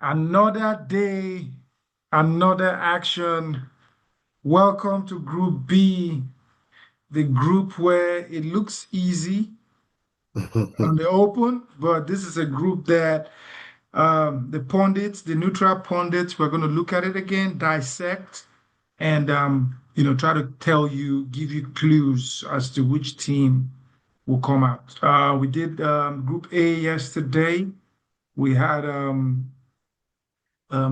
Another day, another action. Welcome to Group B, the group where it looks easy on the open, but this is a group that the pundits, the neutral pundits, we're going to look at it again, dissect, and try to tell you, give you clues as to which team will come out. We did Group A yesterday. We had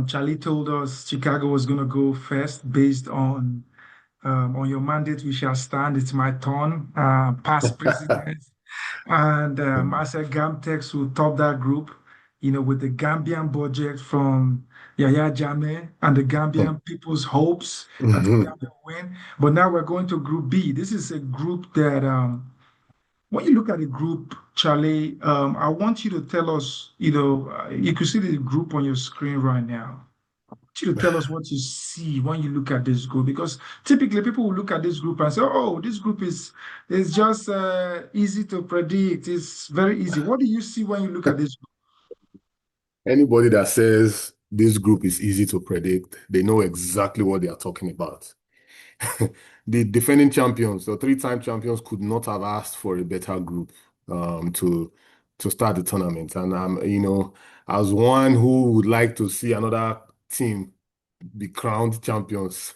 Charlie told us Chicago was going to go first based on your mandate. We shall stand. It's my turn. Past president and Marcel Gamtex will top that group. With the Gambian budget from Yaya Jammeh and the Gambian people's hopes that the Gambia will win. But now we're going to Group B. This is a group that when you look at the group, Charlie, I want you to tell us, you can see the group on your screen right now. I want you to tell us what you see when you look at this group, because typically people will look at this group and say, "Oh, this group is just easy to predict. It's very easy." What do you see when you look at this group? Anybody that says this group is easy to predict, they know exactly what they are talking about. The defending champions, the three-time champions, could not have asked for a better group to start the tournament. And as one who would like to see another team be crowned champions,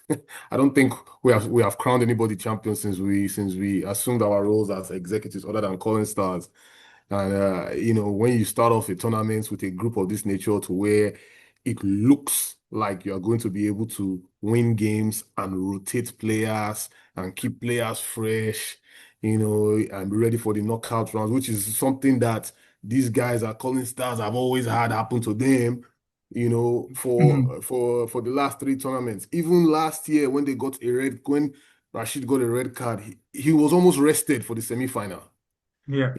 I don't think we have crowned anybody champion since we assumed our roles as executives, other than Cullen Stars. And when you start off a tournament with a group of this nature to where it looks like you're going to be able to win games and rotate players and keep players fresh, and be ready for the knockout rounds, which is something that these guys are calling stars have always had happen to them, Mhm. for the last three tournaments. Even last year when Rashid got a red card, he was almost rested for the semi-final. Yeah.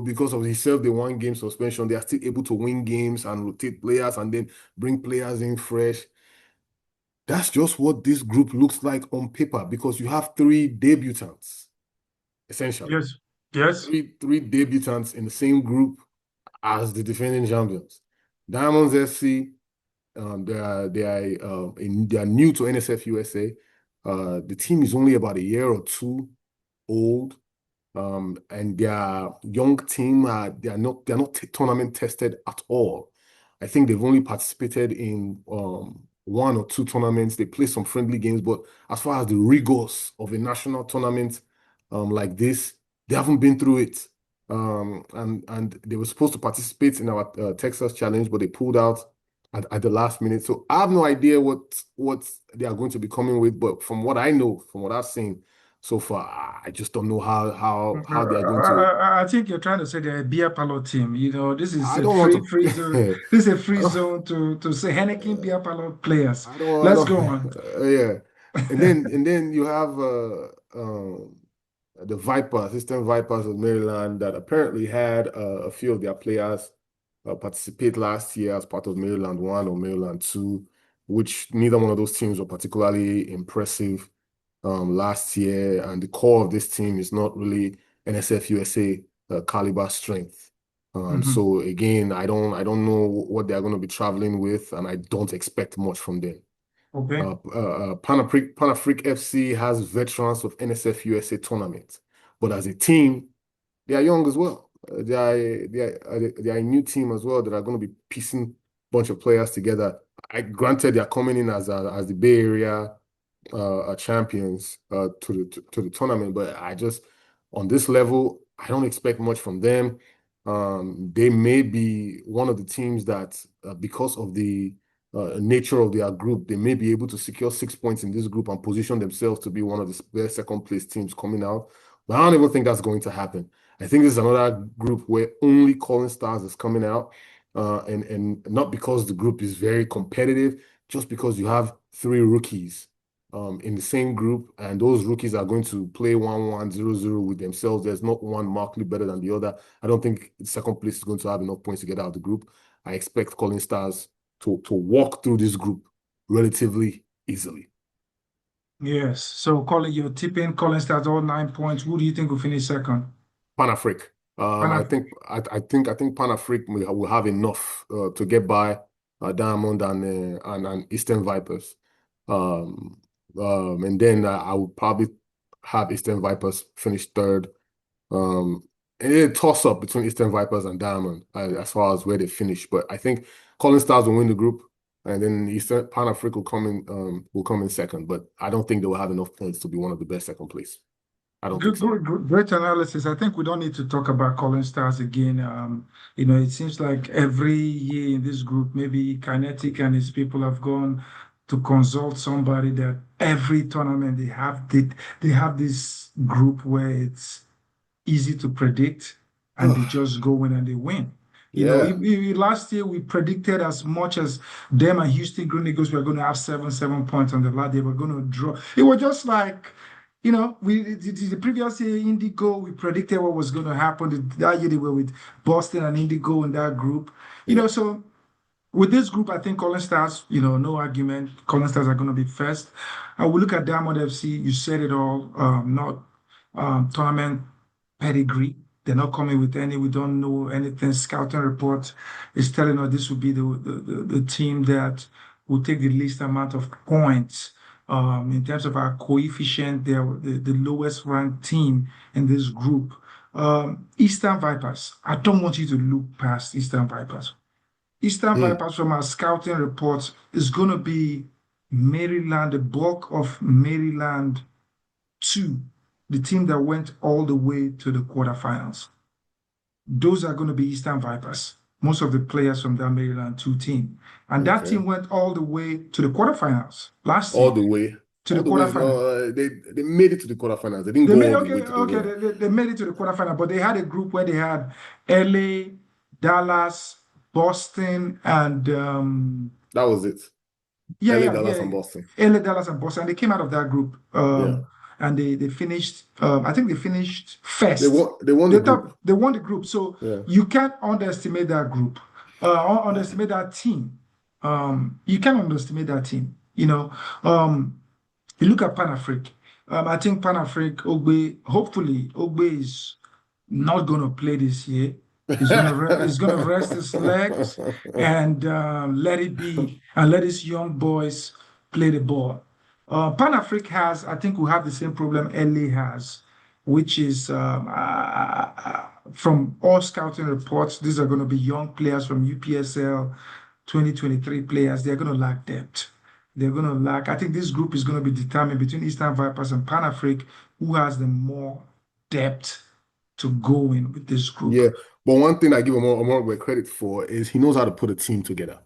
Because of his the one game suspension, they are still able to win games and rotate players and then bring players in fresh. That's just what this group looks like on paper because you have three debutants, essentially. Yes. Yes. Three debutants in the same group as the defending champions. Diamonds FC, they are new to NSF USA. The team is only about a year or two old. And their young team they're not tournament tested at all. I think they've only participated in one or two tournaments. They play some friendly games, but as far as the rigors of a national tournament like this, they haven't been through it. And they were supposed to participate in our Texas challenge, but they pulled out at the last minute. So I have no idea what they are going to be coming with. But from what I know, from what I've seen so far, I just don't know how they are going to. I think you're trying to say they're a beer parlor team. This is I a don't want free zone. to. This is a free I don't. zone to say Henneken beer parlor players. I don't. I Let's don't. go on. Yeah, and then you have the Vipers, System Vipers of Maryland, that apparently had a few of their players participate last year as part of Maryland One or Maryland Two, which neither one of those teams were particularly impressive last year, and the core of this team is not really NSF USA caliber strength. Mhm. So again, I don't know what they're going to be traveling with, and I don't expect much from them. Okay. Pan Afrique FC has veterans of NSF USA tournament, but as a team, they are young as well. They are a new team as well that are going to be piecing a bunch of players together. Granted, they are coming in as the Bay Area champions to the tournament, but I just on this level, I don't expect much from them. They may be one of the teams that, because of the nature of their group, they may be able to secure 6 points in this group and position themselves to be one of the best second place teams coming out. But I don't even think that's going to happen. I think this is another group where only Calling Stars is coming out, and not because the group is very competitive, just because you have three rookies in the same group, and those rookies are going to play 1-1, 0-0 with themselves. There's not one markedly better than the other. I don't think the second place is going to have enough points to get out of the group. I expect Calling Stars to walk through this group relatively easily. Yes. So Colin, you're tipping Colin starts all 9 points. Who do you think will finish second? Pan-Afrique. Pan I think Pan-Afrique will have enough to get by. Diamond and Eastern Vipers. Um, and then I would probably have Eastern Vipers finish third. Um, and a toss up between Eastern Vipers and Diamond as far as where they finish. But I think Cullen Stars will win the group, and then Eastern Pan Afrique will come in second. But I don't think they will have enough points to be one of the best second place. I don't think Good, so. good, great analysis. I think we don't need to talk about Cullen Stars again. You know, it seems like every year in this group, maybe Kinetic and his people have gone to consult somebody that every tournament they have this group where it's easy to predict and they just go in and they win. You know, Yeah, last year we predicted as much as them and Houston Green Eagles were going to have 7 points on the last. They were going to draw. It was just like, you know, the previous year Indigo, we predicted what was going to happen. That year they were with Boston and Indigo in that group. You yeah. know, so with this group, I think Cullen Stars, you know, no argument. Cullen Stars are going to be first. I will look at Diamond FC. You said it all. Not tournament pedigree. They're not coming with any. We don't know anything. Scouting report is telling us this will be the team that will take the least amount of points. In terms of our coefficient, they're the lowest ranked team in this group. Eastern Vipers. I don't want you to look past Eastern Vipers. Eastern Mm, Vipers, from our scouting reports, is going to be Maryland, the bulk of Maryland 2, the team that went all the way to the quarterfinals. Those are going to be Eastern Vipers, most of the players from that Maryland 2 team. And that okay. team went all the way to the quarterfinals last All year, the way. to the All the way. quarterfinal. No, they made it to the quarterfinals. They didn't They go made all the okay, way to the okay. yeah. They made it to the quarterfinal, but they had a group where they had LA, Dallas, Boston, and That was it. yeah, LA, yeah, Dallas, and yeah. Boston. LA, Dallas, and Boston. And they came out of that group. Yeah. And they finished, I think they finished first. They won the group. They won the group. So Yeah. you can't underestimate that group. Underestimate that team. You can't underestimate that team. You know, you look at Pan Afrique. I think Pan Afrique, Ogbe, hopefully, Ogbe is not going to play this year. He's gonna rest his legs and let it be, and let his young boys play the ball. Pan Afrique has, I think, we have the same problem LA has, which is from all scouting reports, these are going to be young players from UPSL 2023 players. They're going to lack depth. They're going to lack. I think this group is going to be determined between Eastern Vipers and Pan Afrique, who has the more depth to go in with this group. Yeah. But one thing I give Omar credit for is he knows how to put a team together.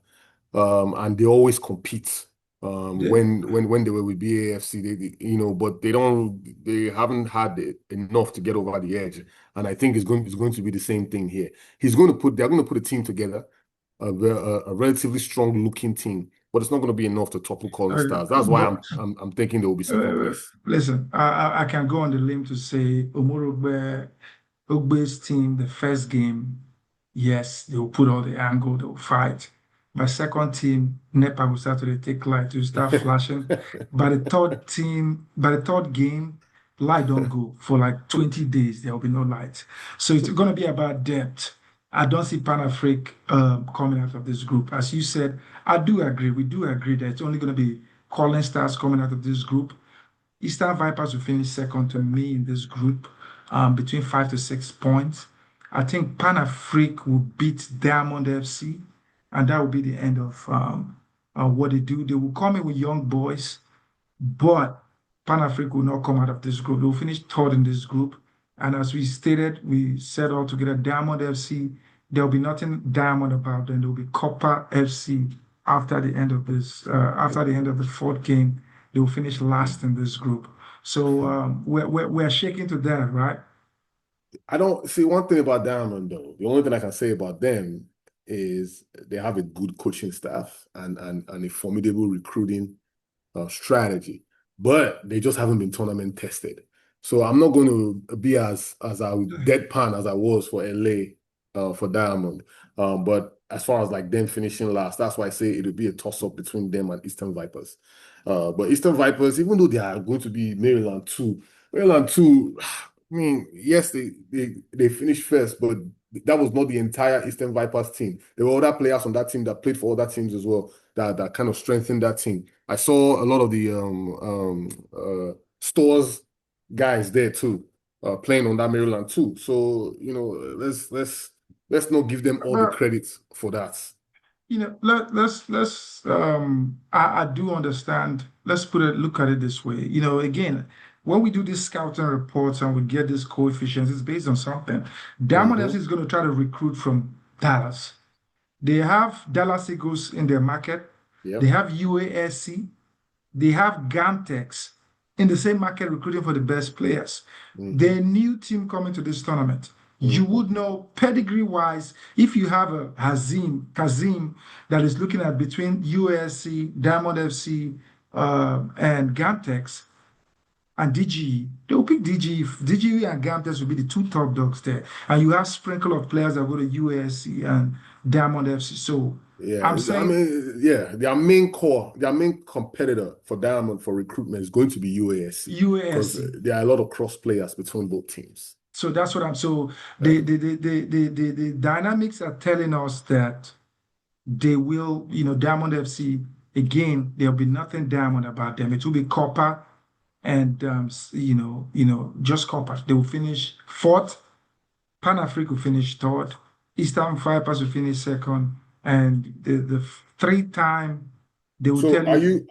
And they always compete. Yeah. When they were with BAFC, but they haven't had enough to get over the edge. And I think it's going to be the same thing here. They're going to put a team together, a relatively strong looking team, but it's not going to be enough to topple Calling Stars. That's why But I'm thinking they will be second place. listen, I can go on the limb to say Ogbe's team, the first game, yes, they will put all the angle, they will fight. By second team, NEPA will start to take light, to start flashing. By the third game, light don't go for like 20 days. There will be no light. So it's going to be about depth. I don't see Pan Afrique coming out of this group. As you said, I do agree. We do agree that it's only going to be Calling Stars coming out of this group. Eastern Vipers will finish second to me in this group, between 5 to 6 points. I think Pan Afrique will beat Diamond FC, and that will be the end of what they do. They will come in with young boys, but Pan Afrique will not come out of this group. They will finish third in this group. And as we said all together, Diamond FC, there will be nothing Diamond about them. There will be Copper FC after the end of after the end of the fourth game. They will finish last in this group. So we're shaking to that, right? I don't see one thing about Diamond though. The only thing I can say about them is they have a good coaching staff and a formidable recruiting strategy, but they just haven't been tournament tested. So I'm not going to be as I would deadpan as I was for LA for Diamond. But as far as like them finishing last, that's why I say it'll be a toss up between them and Eastern Vipers. But Eastern Vipers, even though they are going to be Maryland 2, mean, yes, they finished first, but that was not the entire Eastern Vipers team. There were other players on that team that played for other teams as well that kind of strengthened that team. I saw a lot of the stores guys there too, playing on that Maryland too. So, let's not give them all the But credit for that. I do understand. Let's look at it this way. Again, when we do these scouting reports and we get these coefficients, it's based on something. Diamond FC Hmm. is going to try to recruit from Dallas. They have Dallas Eagles in their market. They Yep. have UASC. They have Gamtex in the same market recruiting for the best players. Hmm. Their new team coming to this tournament. You Hmm. would know pedigree wise if you have a Kazim that is looking at between UASC, Diamond FC, and Gamtex and DGE. They will pick DGE. DGE and Gamtex will be the two top dogs there. And you have sprinkle of players that go to UASC and Diamond FC. So Yeah, I'm I saying mean, yeah, their main competitor for Diamond for recruitment is going to be UASC because UASC. there are a lot of cross players between both teams. So that's what I'm so Uh, the dynamics are telling us that they will, Diamond FC again, there'll be nothing diamond about them. It will be copper and just copper. They will finish fourth, Pan Afrique will finish third, Eastern Vipers will finish second, and the three-time they will so tell you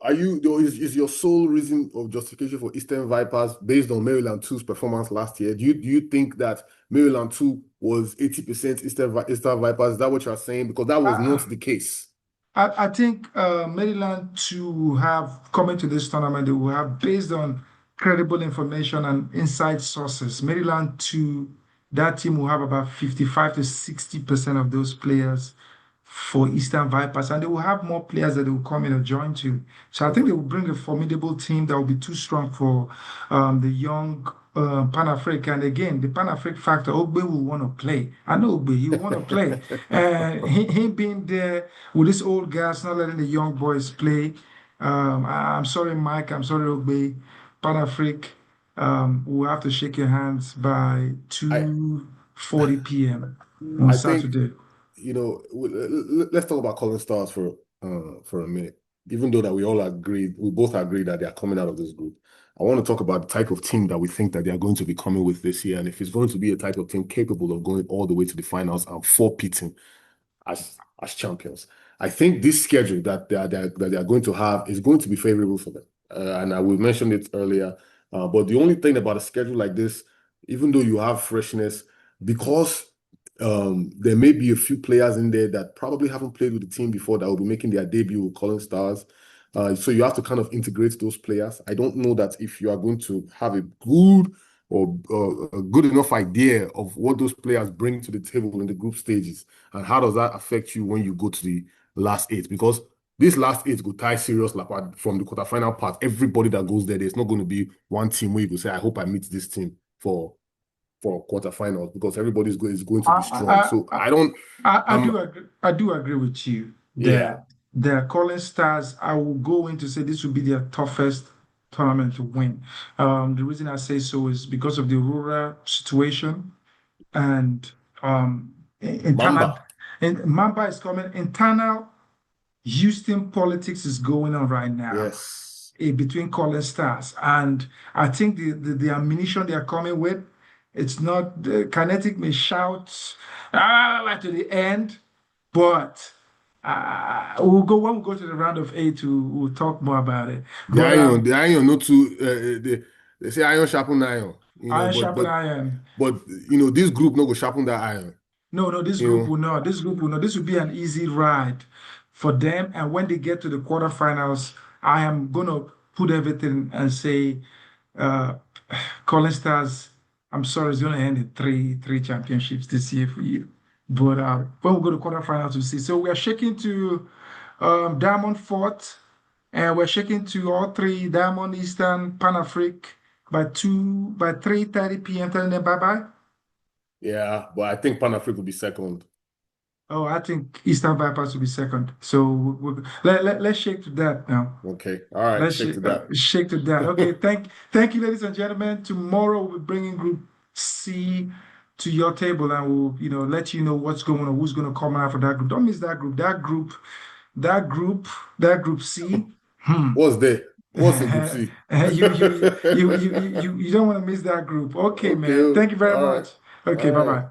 is your sole reason of justification for Eastern Vipers based on Maryland 2's performance last year? Do you think that Maryland 2 was 80% Eastern Vipers? Is that what you're saying? Because that was uh, not the case. I think Maryland to have coming to this tournament, they will have based on credible information and inside sources. Maryland to that team will have about 55 to 60% of those players for Eastern Vipers, and they will have more players that they will come in and join to. So I think they will bring a formidable team that will be too strong for the young Pan African. And again, the Pan African factor, Ogbe will want to play. I know Ogbe, he will want to play. Him being there with these old guys, not letting the young boys play. I'm sorry, Mike. I'm sorry, Ogbe. Pan African, we'll have to shake your hands by I 2:40 p.m. on I think Saturday. let's talk about Cullen Stars for a minute. Even though that we both agree that they are coming out of this group. I want to talk about the type of team that we think that they are going to be coming with this year, and if it's going to be a type of team capable of going all the way to the finals and four-peating as champions. I think this schedule that they are going to have is going to be favorable for them. And we mentioned it earlier. But the only thing about a schedule like this, even though you have freshness, because there may be a few players in there that probably haven't played with the team before that will be making their debut with Cullen Stars. So you have to kind of integrate those players. I don't know that if you are going to have a good or a good enough idea of what those players bring to the table in the group stages and how does that affect you when you go to the last eight? Because this last eight go tie serious like from the quarterfinal part. Everybody that goes there's not going to be one team where you go say, I hope I meet this team for quarterfinals because is going to be strong. I, So I, I don't I I'm do agree. I do agree with you yeah, that the Calling Stars. I will go in to say this will be their toughest tournament to win. The reason I say so is because of the rural situation and internal. Mamba. And Mamba is coming. Internal Houston politics is going on right now Yes. between Cullen Stars, and I think the ammunition they are coming with, it's not the Kinetic may shout to the end, but we'll go when we go to the round of eight. We'll talk more about it. But The iron not too they say iron sharpen iron, iron sharpen iron. but this group not go sharpen that iron, No, no, this you group know. will not. This group will not. This will be an easy ride for them. And when they get to the quarterfinals, I am gonna put everything and say, uh, Calling Stars, I'm sorry, it's gonna end in three championships this year for you. But when we go to quarterfinals, we see. So we are shaking to Diamond Fourth, and we're shaking to all three Diamond Eastern Pan Afrique by 3:30 p.m. Telling them bye bye. Yeah, but I think Pan Africa will be second. Oh, I think Eastern Vipers will be second. So let's shake to that now. Okay. All right. Let's Shake to that. shake to that. Okay, thank you, ladies and gentlemen. Tomorrow we'll be bringing group C to your table, and we'll, let you know what's going on, who's going to come out for that group. Don't miss that group. That group, that group C. Hmm. What's there? What's in Group C? You don't want to miss that group. Okay, Okay. man. Thank you very All right. much. Okay, All bye right. bye.